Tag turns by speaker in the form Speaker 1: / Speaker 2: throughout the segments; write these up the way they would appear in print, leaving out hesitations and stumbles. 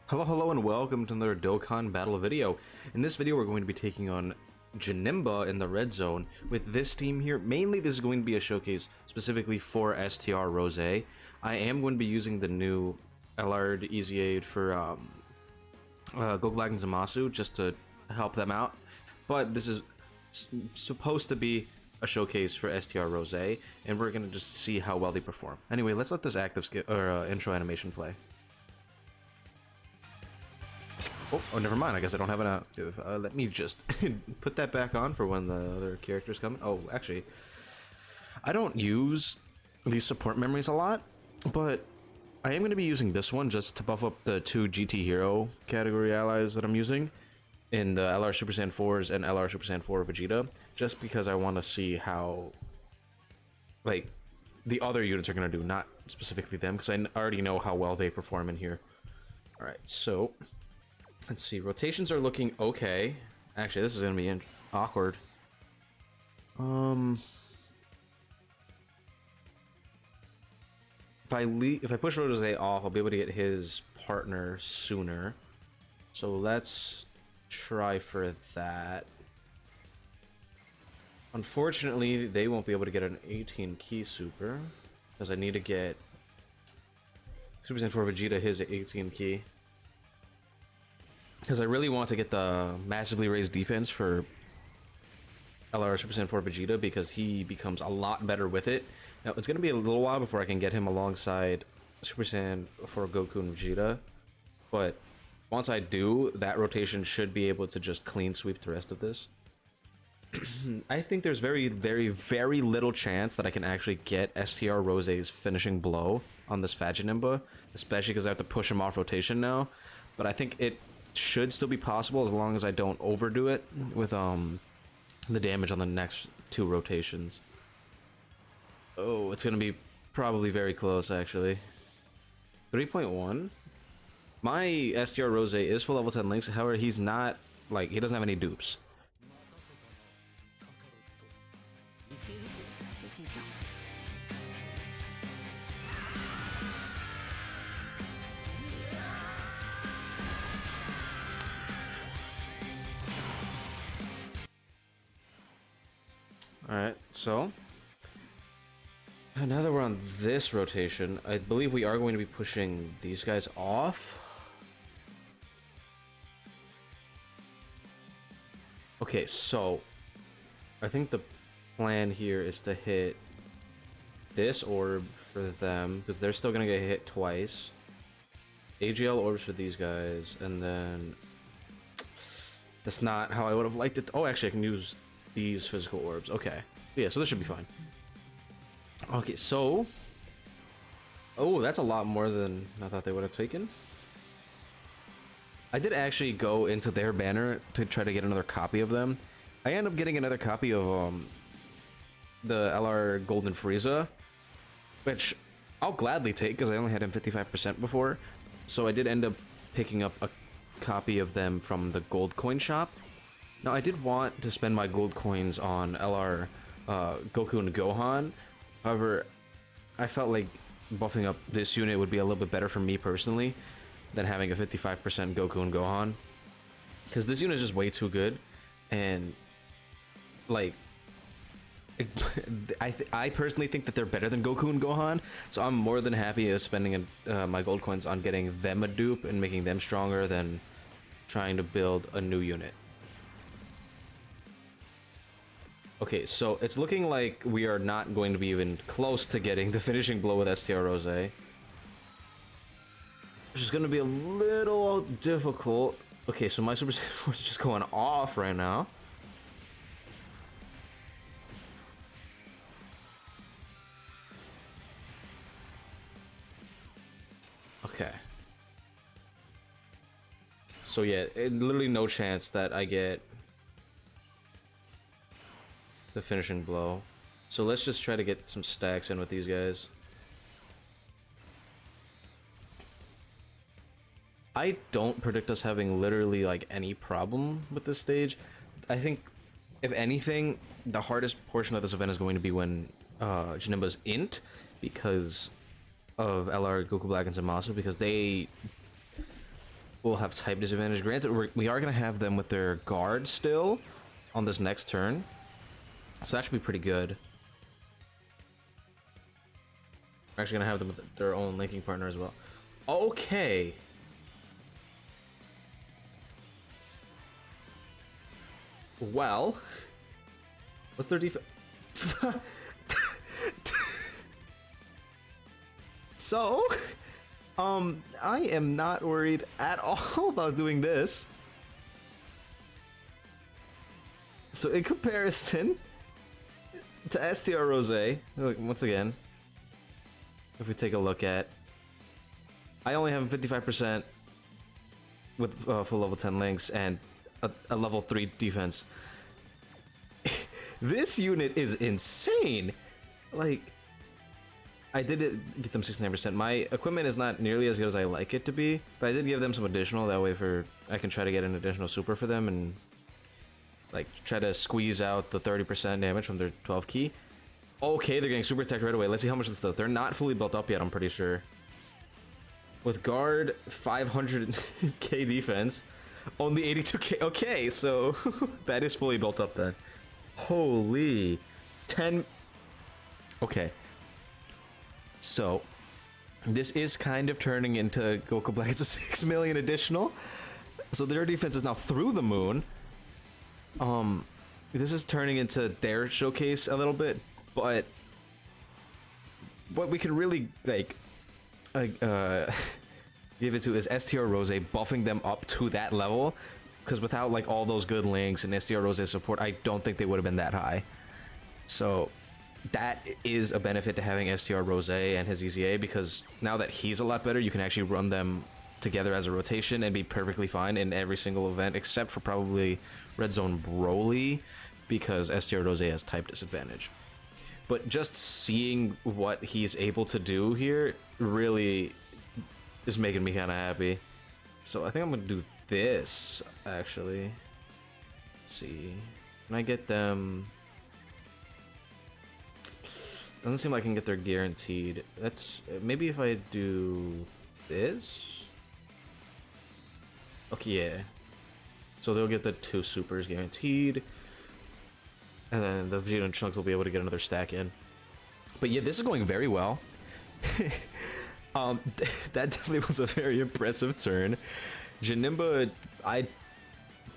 Speaker 1: Hello and welcome to another Dokkan battle video. In this video we're going to be taking on JANEMBA in the red zone with this team here. Mainly this is going to be a showcase specifically for STR Rose. I am going to be using the new LR EZA for Goku Black and Zamasu just to help them out. But this is supposed to be a showcase for STR Rose, and we're going to just see how well they perform. Anyway, let's let this active intro animation play. Oh, never mind. I guess I don't have an active. Let me just put that back on for when the other characters come. Oh, actually, I don't use these support memories a lot, but I am going to be using this one just to buff up the two GT Hero category allies that I'm using in the LR Super Saiyan 4s and LR Super Saiyan 4 Vegeta, just because I want to see how, like, the other units are going to do, not specifically them, because I already know how well they perform in here. Alright, so let's see, rotations are looking okay. Actually, this is gonna be awkward. If I push Rose off, I'll be able to get his partner sooner. So let's try for that. Unfortunately, they won't be able to get an 18 key super, because I need to get Super Saiyan 4 Vegeta his 18 key. Because I really want to get the massively raised defense for LR Super Saiyan 4 Vegeta, because he becomes a lot better with it. Now, it's going to be a little while before I can get him alongside Super Saiyan 4 Goku and Vegeta. But once I do, that rotation should be able to just clean sweep the rest of this. I think there's very, very, very little chance that I can actually get STR Rose's finishing blow on this Fat JANEMBA, especially because I have to push him off rotation now. But I think it should still be possible as long as I don't overdo it with the damage on the next two rotations. Oh, it's gonna be probably very close actually. 3.1. My STR Rose is full level 10 links, however he's not, like, he doesn't have any dupes. Alright, so now that we're on this rotation, I believe we are going to be pushing these guys off. Okay, so I think the plan here is to hit this orb for them, because they're still going to get hit twice. AGL orbs for these guys, and then that's not how I would have liked it. Oh, actually, I can use these physical orbs. Okay, yeah, so this should be fine. Okay, so oh, that's a lot more than I thought they would have taken. I did actually go into their banner to try to get another copy of them. I ended up getting another copy of the LR Golden Frieza, which I'll gladly take because I only had him 55% before. So I did end up picking up a copy of them from the gold coin shop. Now, I did want to spend my gold coins on LR Goku and Gohan. However, I felt like buffing up this unit would be a little bit better for me personally than having a 55% Goku and Gohan. Because this unit is just way too good. And, like, I personally think that they're better than Goku and Gohan. So I'm more than happy of spending my gold coins on getting them a dupe and making them stronger than trying to build a new unit. Okay, so it's looking like we are not going to be even close to getting the finishing blow with STR Rose, which is going to be a little difficult. Okay, so my Super Saiyan 4 is just going off right now. Okay. So yeah, literally no chance that I get the finishing blow. So let's just try to get some stacks in with these guys. I don't predict us having literally like any problem with this stage. I think if anything, the hardest portion of this event is going to be when JANEMBA's int, because of LR Goku Black and Zamasu, because they will have type disadvantage. Granted, we are going to have them with their guard still on this next turn. So that should be pretty good. We're actually going to have them with their own linking partner as well. Okay. Well, what's their defense? So, I am not worried at all about doing this. So in comparison to STR Rose, once again, if we take a look at, I only have 55% with full level 10 links and a level 3 defense. This unit is insane. Like, I did get them 69%. My equipment is not nearly as good as I like it to be, but I did give them some additional. That way, I can try to get an additional super for them and like try to squeeze out the 30% damage from their 12 key. Okay, they're getting super attacked right away. Let's see how much this does. They're not fully built up yet, I'm pretty sure. With guard 500k defense, only 82k. Okay, so that is fully built up then. Holy 10. Okay. So, this is kind of turning into GOKU Black. It's a 6 million additional. So their defense is now through the moon. This is turning into their showcase a little bit, but what we can really like give it to is STR Rose buffing them up to that level. Because without like all those good links and STR Rose support, I don't think they would have been that high. So that is a benefit to having STR Rose and his EZA, because now that he's a lot better, you can actually run them together as a rotation and be perfectly fine in every single event, except for probably Red Zone Broly, because STR Rose has type disadvantage. But just seeing what he's able to do here really is making me kind of happy. So I think I'm going to do this, actually. Let's see. Can I get them... Doesn't seem like I can get their guaranteed. That's maybe if I do this. Okay, yeah. So they'll get the 2 supers guaranteed, and then the Vegeta and Chunks will be able to get another stack in. But yeah, this is going very well. That definitely was a very impressive turn. JANEMBA, I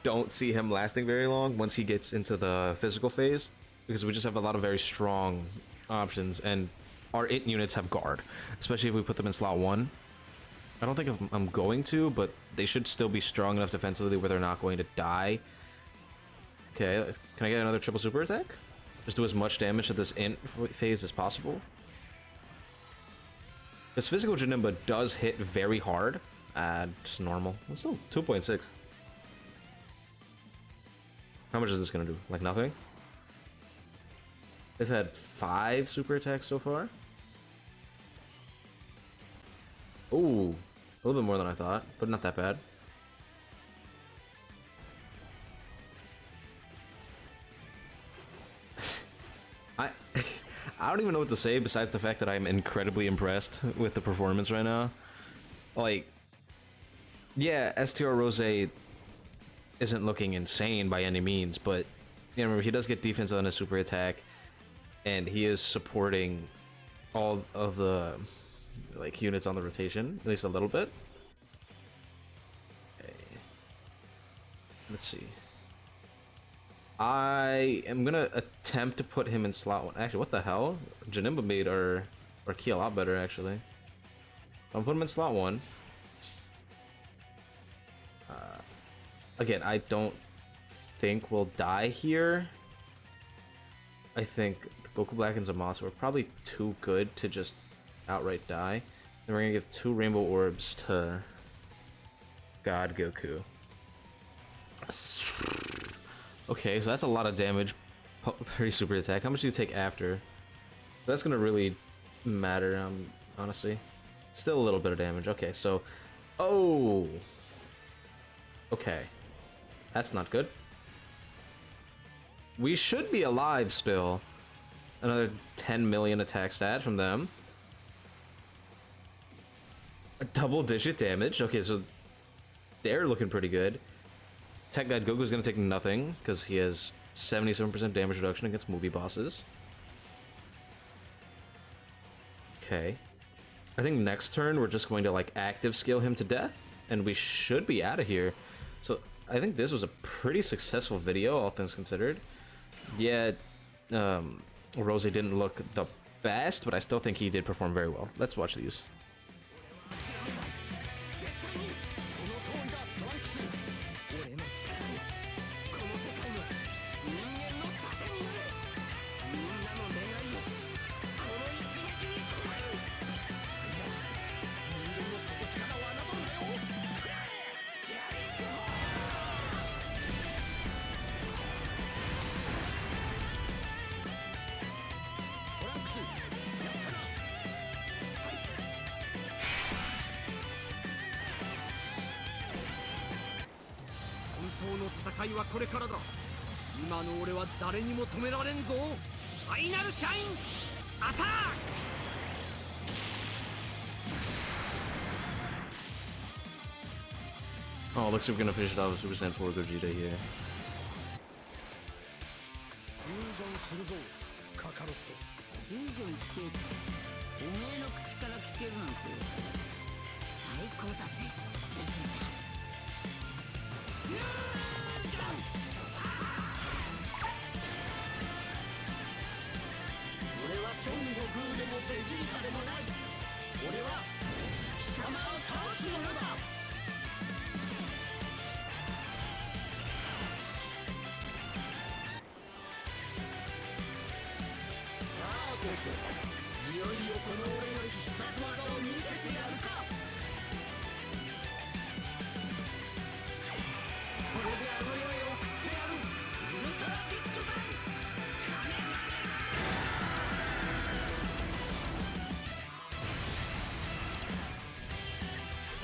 Speaker 1: don't see him lasting very long once he gets into the physical phase, because we just have a lot of very strong options, and our IT units have guard, especially if we put them in slot 1. I don't think I'm going to, but they should still be strong enough defensively where they're not going to die. Okay, can I get another triple super attack? Just do as much damage to this int phase as possible. This physical JANEMBA does hit very hard. Just normal. It's still 2.6. How much is this gonna do? Like nothing? They've had 5 super attacks so far. Ooh, a little bit more than I thought, but not that bad. I don't even know what to say besides the fact that I'm incredibly impressed with the performance right now. Like, yeah, STR Rose isn't looking insane by any means, but you know, remember, he does get defense on his super attack, and he is supporting all of the like units on the rotation, at least a little bit. Okay. Let's see. I am gonna attempt to put him in slot 1. Actually, what the hell? JANEMBA made our key a lot better, actually. I'll put him in slot 1. Again, I don't think we'll die here. I think GOKU Black and Zamasu are probably too good to just outright die. Then we're gonna give 2 rainbow orbs to God Goku. Okay, so that's a lot of damage. Very super attack. How much do you take after? That's gonna really matter, honestly. Still a little bit of damage. Okay, so... Oh! Okay. That's not good. We should be alive still. Another 10 million attack stat from them. A double-digit damage. Okay, so they're looking pretty good. Tech Guide Goku's gonna take nothing because he has 77% damage reduction against movie bosses. Okay. I think next turn we're just going to like active scale him to death and we should be out of here. So I think this was a pretty successful video, all things considered. Yeah, Rose didn't look the best, but I still think he did perform very well. Let's watch these. Oh, looks like we're gonna finish it off with Super Saiyan 4 Gogeta here.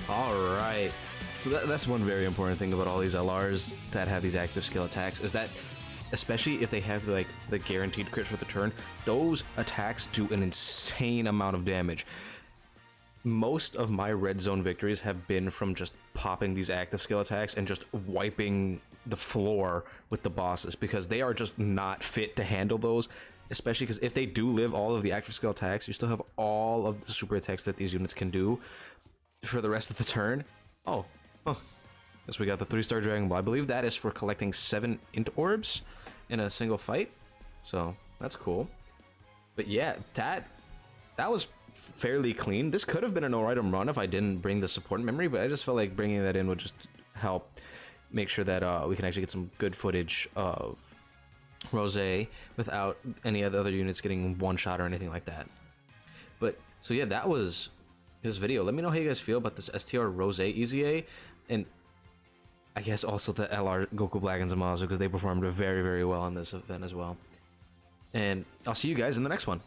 Speaker 1: Alright, so that's one very important thing about all these LRs that have these active skill attacks, is that especially if they have like the guaranteed crits for the turn, those attacks do an insane amount of damage. Most of my red zone victories have been from just popping these active skill attacks and just wiping the floor with the bosses, because they are just not fit to handle those, especially because if they do live all of the active skill attacks, you still have all of the super attacks that these units can do for the rest of the turn. Oh, guess we got the 3-star Dragon Ball. I believe that is for collecting 7 int orbs in a single fight, so that's cool. But yeah, that was fairly clean. This could have been an item run if I didn't bring the support memory, but I just felt like bringing that in would just help make sure that we can actually get some good footage of Rose without any of the other units getting one shot or anything like that. But so yeah, that was this video. Let me know how you guys feel about this STR Rose EZA, and I guess also the LR Goku Black and Zamasu, because they performed very, very well in this event as well. And I'll see you guys in the next one.